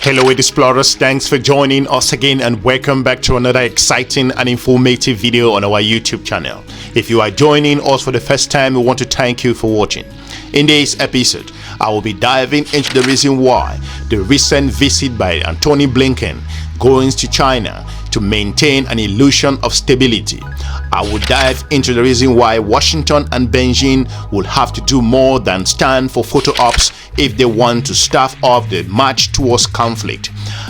Hello explorers, thanks for joining us again and welcome back to another exciting and informative video on our YouTube channel. If you are joining us for the first time, we want to thank you for watching. In this episode, I will be diving into the reason why the recent visit by Antony Blinken going to China to maintain an illusion of stability. I will dive into the reason why Washington and Beijing will have to do more than stand for photo ops if they want to stave off the march towards conflict.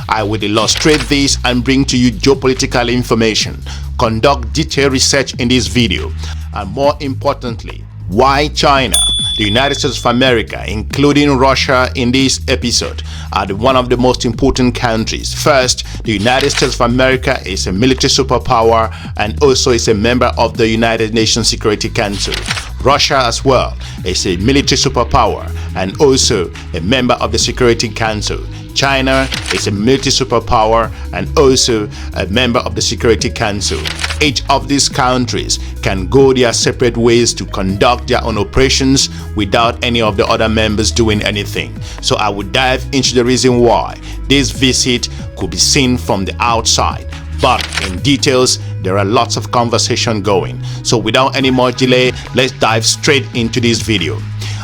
I will illustrate this and bring to you geopolitical information, conduct detailed research in this video, and more importantly, why China, the United States of America, including Russia in this episode, are one of the most important countries. First, the United States of America is a military superpower and also is a member of the United Nations Security Council. Russia as well is a military superpower and also a member of the Security Council. China is a military superpower and also a member of the Security Council. Each of these countries can go their separate ways to conduct their own operations without any of the other members doing anything. So I would dive into the reason why this visit could be seen from the outside. But in details, there are lots of conversation going. So without any more delay, let's dive straight into this video.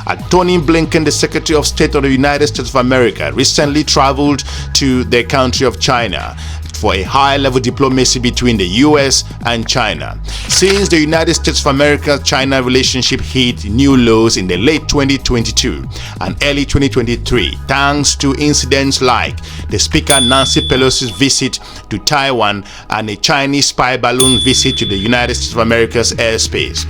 Antony Blinken, the Secretary of State of the United States of America, recently traveled to the country of China for a high-level diplomacy between the US and China. Since the United States of America-China relationship hit new lows in the late 2022 and early 2023, thanks to incidents like the Speaker Nancy Pelosi's visit to Taiwan and a Chinese spy balloon visit to the United States of America's airspace.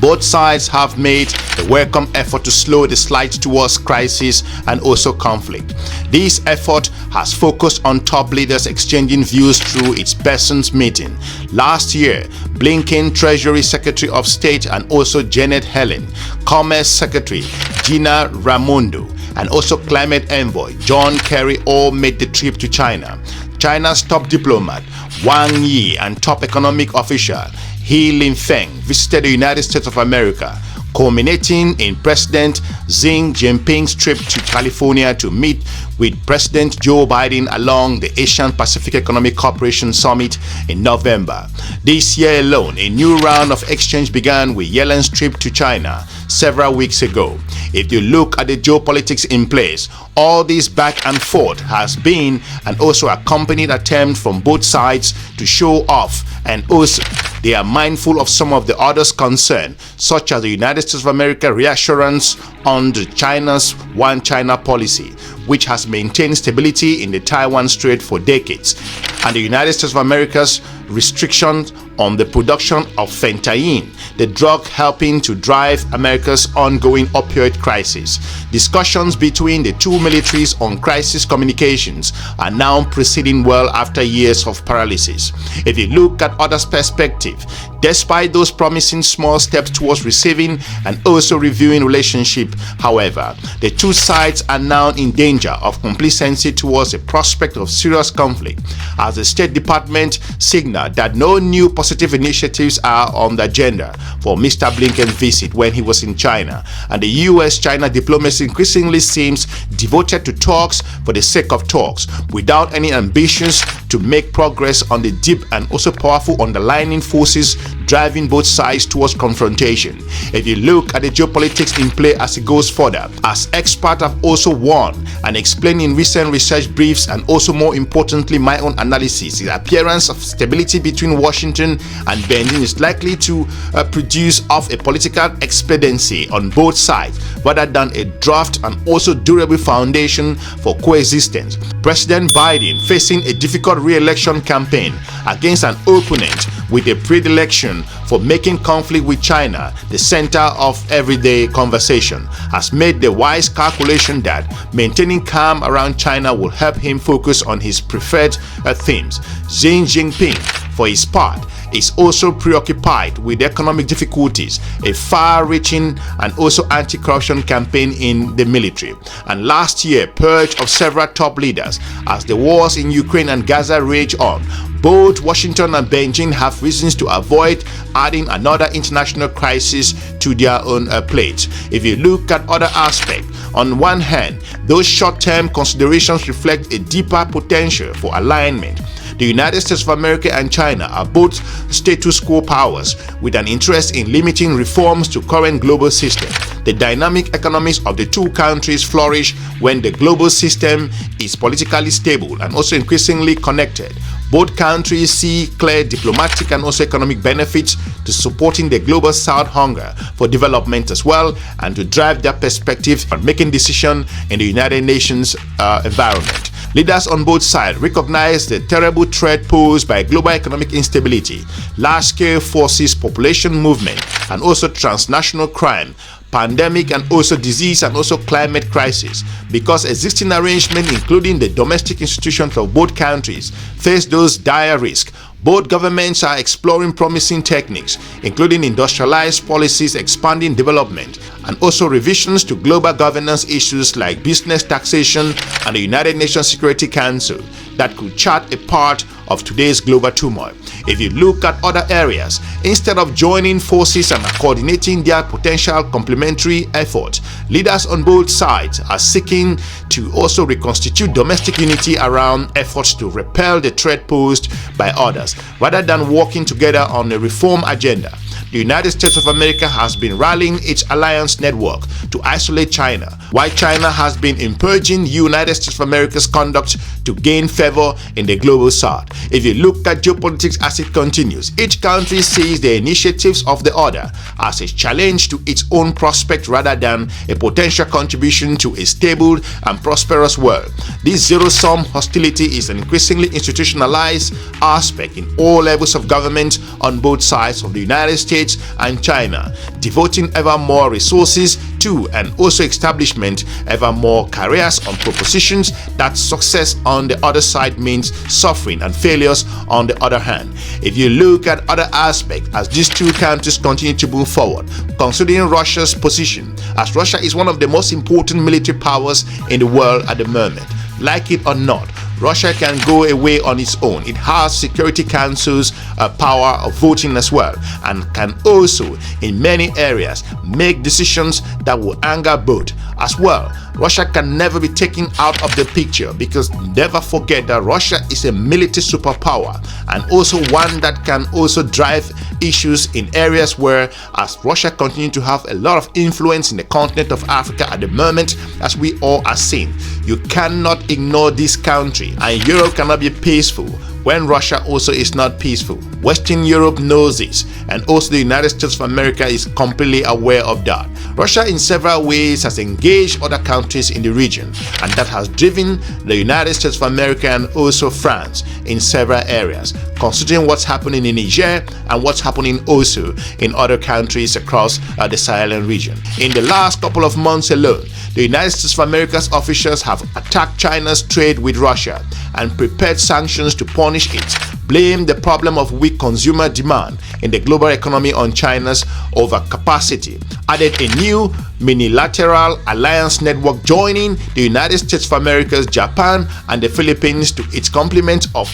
Both sides have made a welcome effort to slow the slide towards crisis and also conflict. This effort has focused on top leaders exchanging views through its person's meeting. Last year, Blinken, Treasury Secretary of State, and also Janet Yellen, Commerce Secretary Gina Raimondo, and also Climate Envoy John Kerry all made the trip to China. China's top diplomat Wang Yi and top economic official He Linfeng visited the United States of America, culminating in President Xi Jing Ping's trip to California to meet with President Joe Biden along the Asian Pacific Economic Cooperation Summit in November. This year alone, a new round of exchange began with Yellen's trip to China several weeks ago. If you look at the geopolitics in place, all this back and forth has been and also accompanied attempts from both sides to show off, and also they are mindful of some of the others concerned, such as the United States of America reassurance on China's One China policy, which has maintained stability in the Taiwan Strait for decades, and the United States of America's restrictions on the production of fentanyl, the drug helping to drive America's ongoing opioid crisis. Discussions between the two militaries on crisis communications are now proceeding well after years of paralysis. If you look at others' perspective, despite those promising small steps towards receiving and also reviewing relationship, however, the two sides are now in danger of complacency towards a prospect of serious conflict, as the State Department signaled that no new positive initiatives are on the agenda for Mr. Blinken's visit when he was in China, and the US-China diplomacy increasingly seems devoted to talks for the sake of talks, without any ambitions to make progress on the deep and also powerful underlying forces driving both sides towards confrontation. If you look at the geopolitics in play as it goes further, as experts have also warned and explained in recent research briefs, and also more importantly my own analysis, the appearance of stability between Washington and Beijing is likely to produce off a political expediency on both sides rather than a draft and also durable foundation for coexistence. President Biden facing a difficult re-election campaign against an opponent with a predilection for making conflict with China the center of everyday conversation, has made the wise calculation that maintaining calm around China will help him focus on his preferred themes. Xi Jinping, for his part, is also preoccupied with economic difficulties, a far-reaching and also anti-corruption campaign in the military, and last year purge of several top leaders as the wars in Ukraine and Gaza rage on. Both Washington and Beijing have reasons to avoid adding another international crisis to their own plate. If you look at other aspects, on one hand, those short-term considerations reflect a deeper potential for alignment. The United States of America and China are both status quo powers with an interest in limiting reforms to current global system. The dynamic economies of the two countries flourish when the global system is politically stable and also increasingly connected. Both countries see clear diplomatic and also economic benefits to supporting the global South hunger for development as well, and to drive their perspective on making decisions in the United Nations environment. Leaders on both sides recognize the terrible threat posed by global economic instability, large-scale forces, population movement, and also transnational crime, pandemic and also disease and also climate crisis, because existing arrangements, including the domestic institutions of both countries, face those dire risks. Both governments are exploring promising techniques, including industrialized policies, expanding development, and also revisions to global governance issues like business taxation and the United Nations Security Council that could chart a part of today's global turmoil. If you look at other areas, instead of joining forces and coordinating their potential complementary efforts, leaders on both sides are seeking to also reconstitute domestic unity around efforts to repel the threat posed by others, rather than working together on a reform agenda. The United States of America has been rallying its alliance network to isolate China, while China has been encouraging United States of America's conduct to gain favor in the global south. If you look at geopolitics as it continues, each country sees the initiatives of the other as a challenge to its own prospect rather than a potential contribution to a stable and prosperous world. This zero-sum hostility is an increasingly institutionalized aspect in all levels of government on both sides of the United States and China, devoting ever more resources to and also establishment ever more careers on propositions that success on the other side means suffering and failures on the other hand. If you look at other aspects as these two countries continue to move forward, considering Russia's position, as Russia is one of the most important military powers in the world at the moment, like it or not, Russia can go away on its own. It has Security Council's power of voting as well, and can also in many areas make decisions that will anger both as well. Russia can never be taken out of the picture, because never forget that Russia is a military superpower and also one that can also drive issues in areas where, as Russia continues to have a lot of influence in the continent of Africa at the moment, as we all are seeing. You cannot ignore this country, and Europe cannot be peaceful when Russia also is not peaceful. Western Europe knows this, and also the United States of America is completely aware of that. Russia in several ways has engaged other countries in the region, and that has driven the United States of America and also France in several areas, considering what's happening in Niger and what's happening also in other countries across the Sahelian region. In the last couple of months alone, the United States of America's officials have attacked China's trade with Russia and prepared sanctions to punish it, blamed the problem of weak consumer demand in the global economy on China's overcapacity, added a new minilateral alliance network joining the United States of America's Japan and the Philippines to its complement of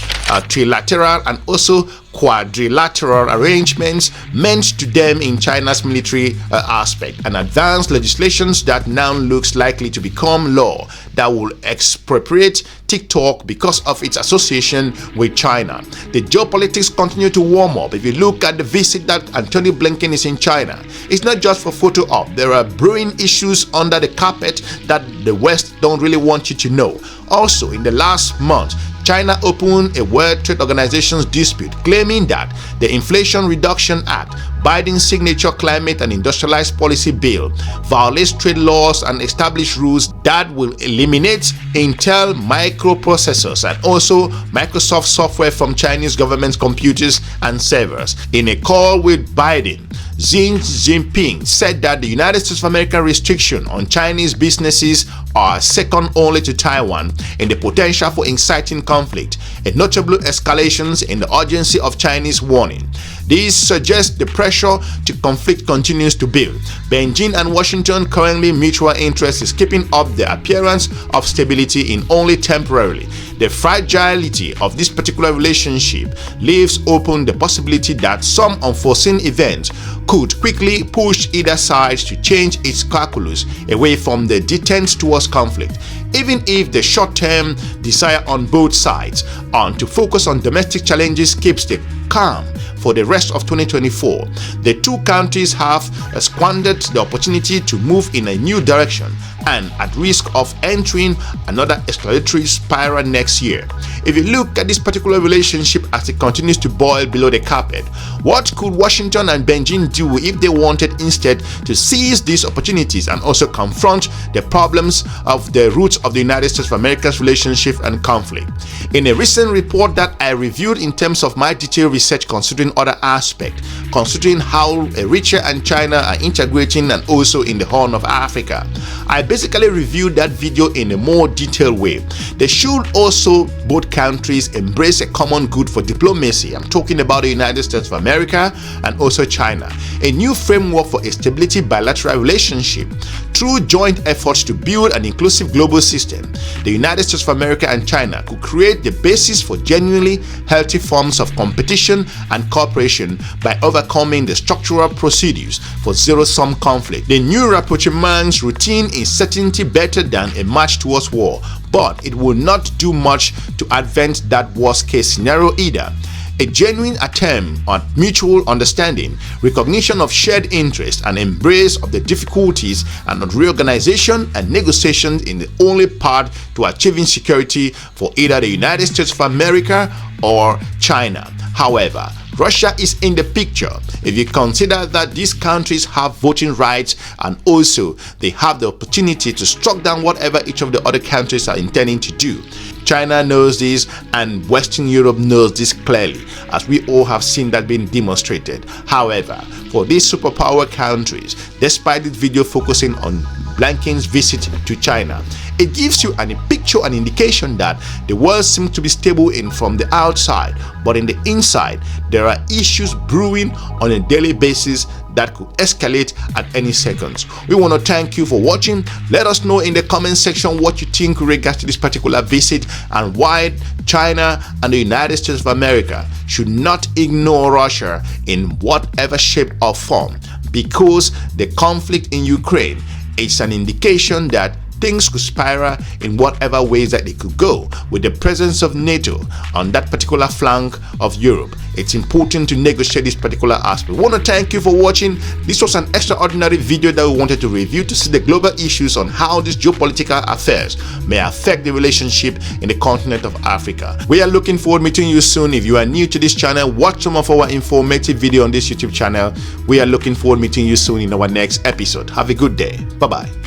trilateral and also quadrilateral arrangements meant to them in China's military aspect, and advanced legislations that now looks likely to become law that will expropriate TikTok because of its association with China. The geopolitics continue to warm up. If you look at the visit that Antony Blinken is in China, it's not just for photo op. There are brewing issues under the carpet that the West don't really want you to know. Also, in the last month, China opened a World Trade Organization's dispute, claiming that the Inflation Reduction Act Biden's signature climate and industrialized policy bill violates trade laws and established rules that will eliminate Intel microprocessors and also Microsoft software from Chinese government computers and servers. In a call with Biden, Xi Jing Ping said that the United States of America restriction on Chinese businesses are second only to Taiwan in the potential for inciting conflict, a notable escalations in the urgency of Chinese warning. This suggests the pressure to conflict continues to build. Beijing and Washington currently mutual interest is keeping up the appearance of stability in only temporarily. The fragility of this particular relationship leaves open the possibility that some unforeseen events could quickly push either side to change its calculus away from the detent towards conflict. Even if the short-term desire on both sides to focus on domestic challenges keeps the calm for the rest of 2024, the two countries have squandered the opportunity to move in a new direction and at risk of entering another escalatory spiral next year. If you look at this particular relationship as it continues to boil below the carpet, what could Washington and Beijing do if they wanted instead to seize these opportunities and also confront the problems of the roots of the United States of America's relationship and conflict? In a recent report that I reviewed in terms of my detailed research considering other aspects, considering how Eritrea and China are integrating and also in the Horn of Africa, I basically reviewed that video in a more detailed way. They should also, both countries, embrace a common good for diplomacy. I'm talking about the United States of America and also China. A new framework for a stability bilateral relationship through joint efforts to build an inclusive global system. The United States of America and China could create the basis for genuinely healthy forms of competition and cooperation by overcoming the structural procedures for zero-sum conflict. The new rapprochement's routine is certainty better than a march towards war, but it will not do much to advance that worst-case scenario either. A genuine attempt at mutual understanding, recognition of shared interests, and embrace of the difficulties and reorganization and negotiations in the only path to achieving security for either the United States of America or China. However, Russia is in the picture. If you consider that these countries have voting rights and also they have the opportunity to strike down whatever each of the other countries are intending to do. China knows this and Western Europe knows this clearly, as we all have seen that being demonstrated. However, for these superpower countries, despite this video focusing on Blinken's visit to China, it gives you a picture, an indication that the world seems to be stable from the outside, but in the inside, there are issues brewing on a daily basis that could escalate at any second. We want to thank you for watching. Let us know in the comment section what you think with regards to this particular visit and why China and the United States of America should not ignore Russia in whatever shape or form, because the conflict in Ukraine is an indication that things could spiral in whatever ways that they could go. With the presence of NATO on that particular flank of Europe, it's important to negotiate this particular aspect. We want to thank you for watching. This was an extraordinary video that we wanted to review to see the global issues on how these geopolitical affairs may affect the relationship in the continent of Africa. We are looking forward to meeting you soon. If you are new to this channel, watch some of our informative video on this YouTube channel. We are looking forward to meeting you soon in our next episode. Have a good day. Bye-bye.